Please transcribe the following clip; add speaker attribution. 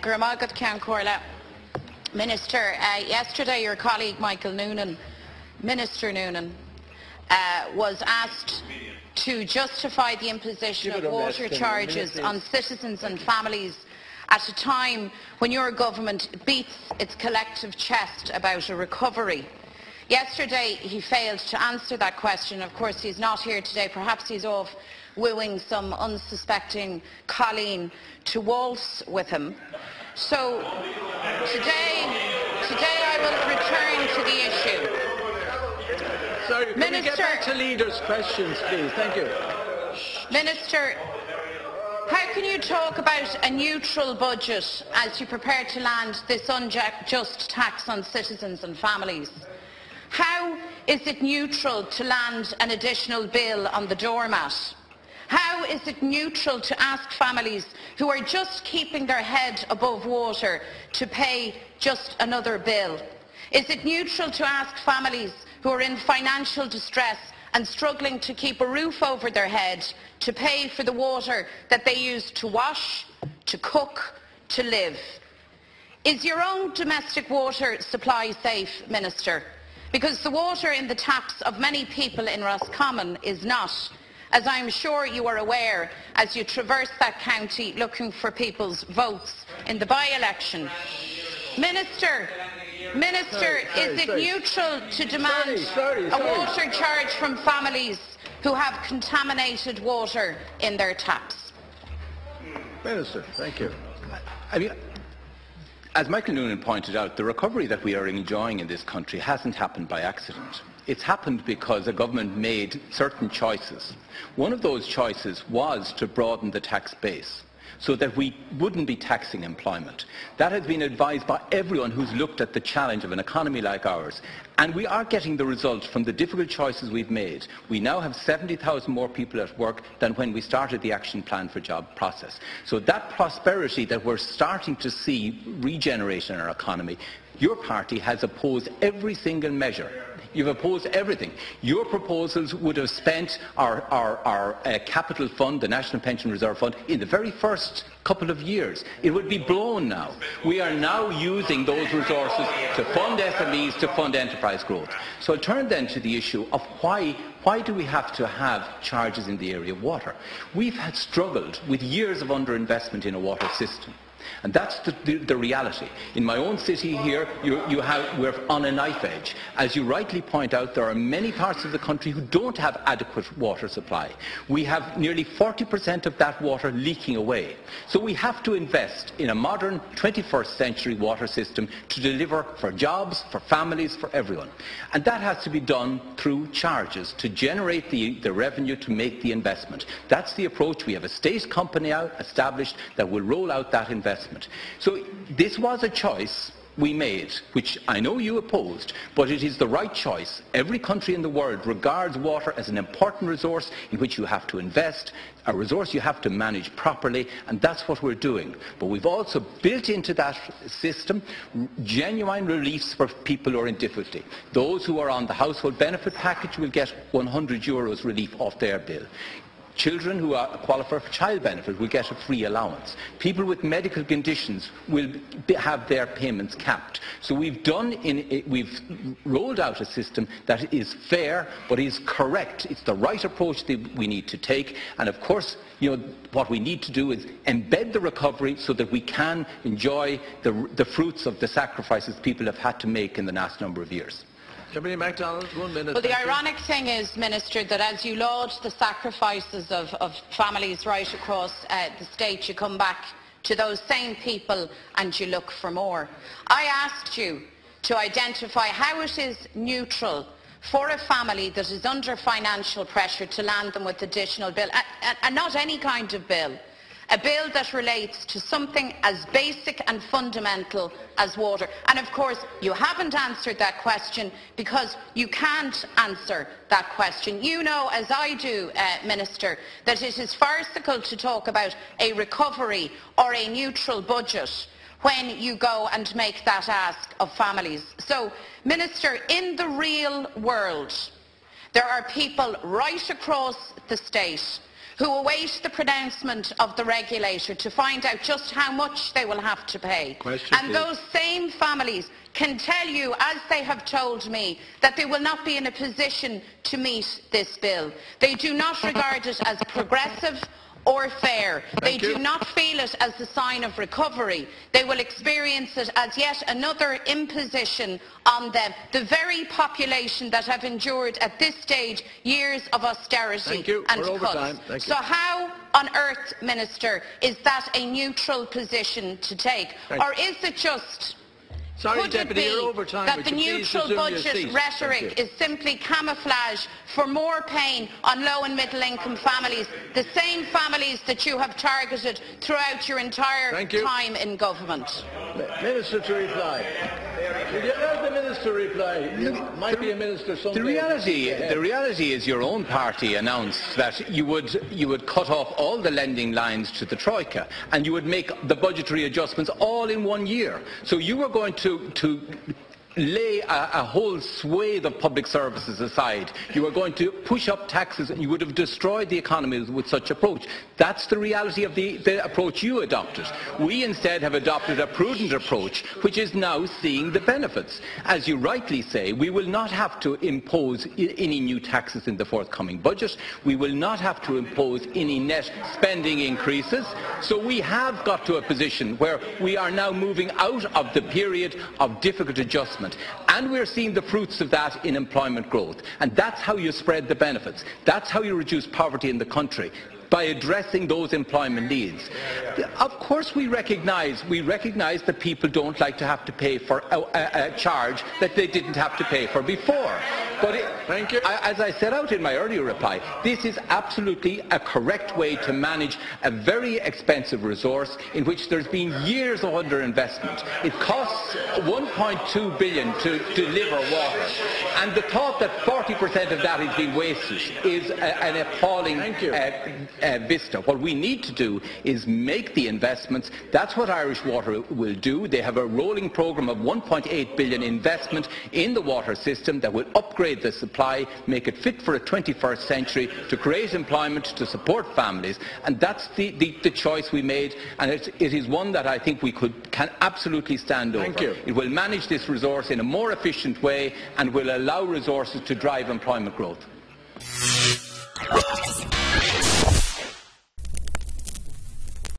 Speaker 1: Guramagat Ceann Comhairle. Minister, yesterday your colleague Minister Noonan, was asked to justify the imposition of water charges on citizens and families at a time when your government beats its collective chest about a recovery. Yesterday he failed to answer that question. Of course he's not here today. Perhaps he's off wooing some unsuspecting colleen to waltz with him. So today I will return to the issue.
Speaker 2: Sorry, can we get back to leaders' questions, please? Thank you.
Speaker 1: Minister, how can you talk about a neutral budget as you prepare to land this unjust tax on citizens and families? How is it neutral to land an additional bill on the doormat? How is it neutral to ask families who are just keeping their head above water to pay just another bill? Is it neutral to ask families who are in financial distress and struggling to keep a roof over their head to pay for the water that they use to wash, to cook, to live? Is your own domestic water supply safe, Minister? Because the water in the taps of many people in Roscommon is not, as I'm sure you are aware as you traverse that county looking for people's votes in the by-election. Minister, is it neutral to demand a water charge from families who have contaminated water in their taps?
Speaker 2: Minister, thank you.
Speaker 3: As Michael Noonan pointed out, the recovery that we are enjoying in this country hasn't happened by accident. It's happened because the government made certain choices. One of those choices was to broaden the tax base so that we wouldn't be taxing employment. That has been advised by everyone who's looked at the challenge of an economy like ours. And we are getting the result from the difficult choices we've made. We now have 70,000 more people at work than when we started the Action Plan for Job process. So that prosperity that we're starting to see regenerate in our economy, your party has opposed every single measure. You've opposed everything. Your proposals would have spent our capital fund, the National Pension Reserve Fund, in the very first couple of years. It would be blown now. We are now using those resources to fund SMEs, to fund enterprise growth. So I'll turn then to the issue of why do we have to have charges in the area of water? We've struggled with years of underinvestment in a water system. And that's the reality. In my own city here, we're on a knife edge. As you rightly point out, there are many parts of the country who don't have adequate water supply. We have nearly 40% of that water leaking away. So we have to invest in a modern 21st century water system to deliver for jobs, for families, for everyone. And that has to be done through charges to generate the revenue to make the investment. That's the approach. We have a state company now established that will roll out that investment. So this was a choice we made, which I know you opposed, but it is the right choice. Every country in the world regards water as an important resource in which you have to invest, a resource you have to manage properly, and that's what we're doing. But we've also built into that system genuine reliefs for people who are in difficulty. Those who are on the household benefit package will get €100 relief off their bill. Children who qualify for child benefit will get a free allowance. People with medical conditions will have their payments capped. So we've rolled out a system that is fair but is correct. It's the right approach that we need to take. And of course, what we need to do is embed the recovery so that we can enjoy the fruits of the sacrifices people have had to make in the last number of years.
Speaker 2: McDonald, 1 minute.
Speaker 1: Well, the ironic thing is, Minister, that as you laud the sacrifices of families right across the state, you come back to those same people and you look for more. I asked you to identify how it is neutral for a family that is under financial pressure to land them with additional bill, and not any kind of bill. A bill that relates to something as basic and fundamental as water. And of course, you haven't answered that question because you can't answer that question. You know, as I do, Minister, that it is farcical to talk about a recovery or a neutral budget when you go and make that ask of families. So, Minister, in the real world, there are people right across the state who await the pronouncement of the regulator to find out just how much they will have to pay. And those same families can tell you, as they have told me, that they will not be in a position to meet this bill. They do not regard it as progressive or fair. They do not feel it as a sign of recovery. They will experience it as yet another imposition on them, the very population that have endured at this stage years of austerity and cuts. So how on earth, Minister, is that a neutral position to take? Or is it just... Could it be that the neutral budget rhetoric is simply camouflage for more pain on low and middle income families, the same families that you have targeted throughout your entire time in government?
Speaker 2: Minister to reply. Would you let the Minister reply? You might be a Minister someday.
Speaker 3: The reality is your own party announced that you would cut off all the lending lines to the Troika and you would make the budgetary adjustments all in 1 year. So you were going to lay a whole swathe of public services aside. You were going to push up taxes and you would have destroyed the economy with such approach. That's the reality of the approach you adopted. We instead have adopted a prudent approach which is now seeing the benefits. As you rightly say, we will not have to impose any new taxes in the forthcoming budget. We will not have to impose any net spending increases. So we have got to a position where we are now moving out of the period of difficult adjustment. And we're seeing the fruits of that in employment growth. And that's how you spread the benefits. That's how you reduce poverty in the country, by addressing those employment needs. Of course we recognise that people don't like to have to pay for a charge that they didn't have to pay for before. But as I set out in my earlier reply, this is absolutely a correct way to manage a very expensive resource in which there's been years of underinvestment. It costs 1.2 billion to deliver water, and the thought that 40% of that is being wasted is an appalling vista. What we need to do is make the investments. That's what Irish Water will do. They have a rolling programme of 1.8 billion investment in the water system that will upgrade the supply, make it fit for a 21st century, to create employment, to support families. And that's the choice we made, and it is one that I think we can absolutely stand over. It will manage this resource in a more efficient way and will allow resources to drive employment growth.